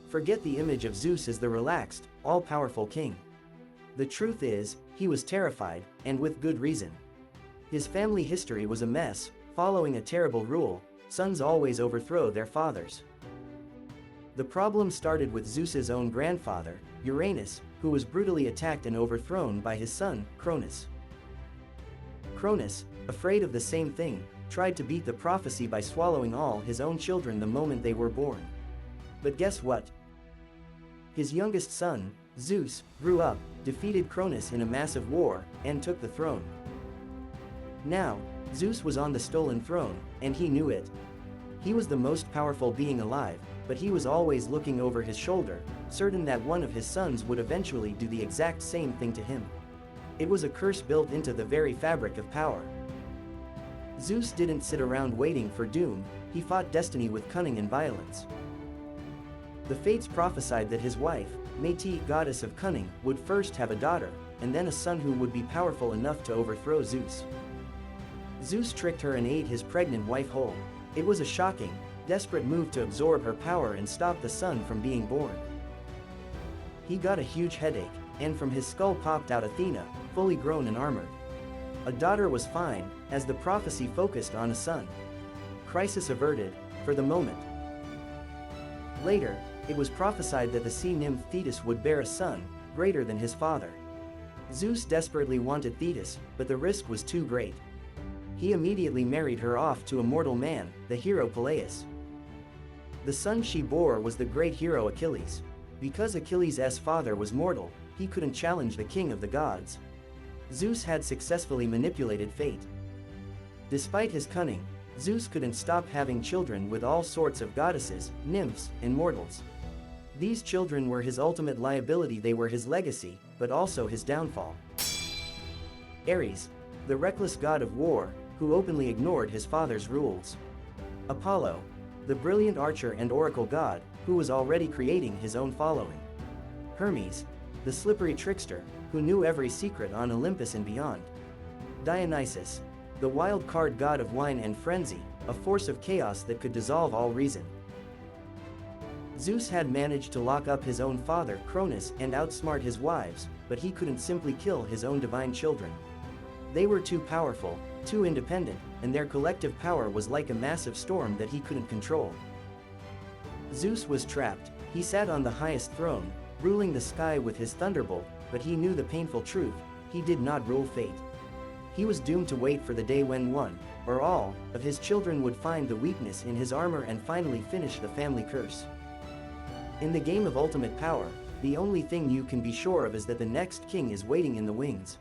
forget the image of Zeus as the relaxed, all-powerful king. The truth is, he was terrified, and with good reason. His family history was a mess. Following a terrible rule, sons always overthrow their fathers. The problem started with Zeus's own grandfather, Uranus, who was brutally attacked and overthrown by his son, Cronus. Cronus, afraid of the same thing, tried to beat the prophecy by swallowing all his own children the moment they were born. But guess what? His youngest son, Zeus, grew up, defeated Cronus in a massive war, and took the throne. Now, Zeus was on the stolen throne, and he knew it. He was the most powerful being alive, but he was always looking over his shoulder, certain that one of his sons would eventually do the exact same thing to him. It was a curse built into the very fabric of power. Zeus didn't sit around waiting for doom, he fought destiny with cunning and violence. The fates prophesied that his wife, Métis, goddess of cunning, would first have a daughter, and then a son who would be powerful enough to overthrow Zeus. Zeus tricked her and ate his pregnant wife whole. It was a shocking, desperate move to absorb her power and stop the son from being born. He got a huge headache, and from his skull popped out Athena, fully grown and armored. A daughter was fine, as the prophecy focused on a son. Crisis averted, for the moment. Later, it was prophesied that the sea nymph Thetis would bear a son, greater than his father. Zeus desperately wanted Thetis, but the risk was too great. He immediately married her off to a mortal man, the hero Peleus. The son she bore was the great hero Achilles. Because Achilles' father was mortal, he couldn't challenge the king of the gods. Zeus had successfully manipulated fate. Despite his cunning, Zeus couldn't stop having children with all sorts of goddesses, nymphs, and mortals. These children were his ultimate liability. They were his legacy, but also his downfall. Ares, the reckless god of war, who openly ignored his father's rules. Apollo, the brilliant archer and oracle god, who was already creating his own following. Hermes, the slippery trickster, who knew every secret on Olympus and beyond. Dionysus, the wild card god of wine and frenzy, a force of chaos that could dissolve all reason. Zeus had managed to lock up his own father, Cronus, and outsmart his wives, but he couldn't simply kill his own divine children. They were too powerful, too independent, and their collective power was like a massive storm that he couldn't control. Zeus was trapped. He sat on the highest throne, ruling the sky with his thunderbolt, but he knew the painful truth: he did not rule fate. He was doomed to wait for the day when one, or all, of his children would find the weakness in his armor and finally finish the family curse. In the game of ultimate power, the only thing you can be sure of is that the next king is waiting in the wings.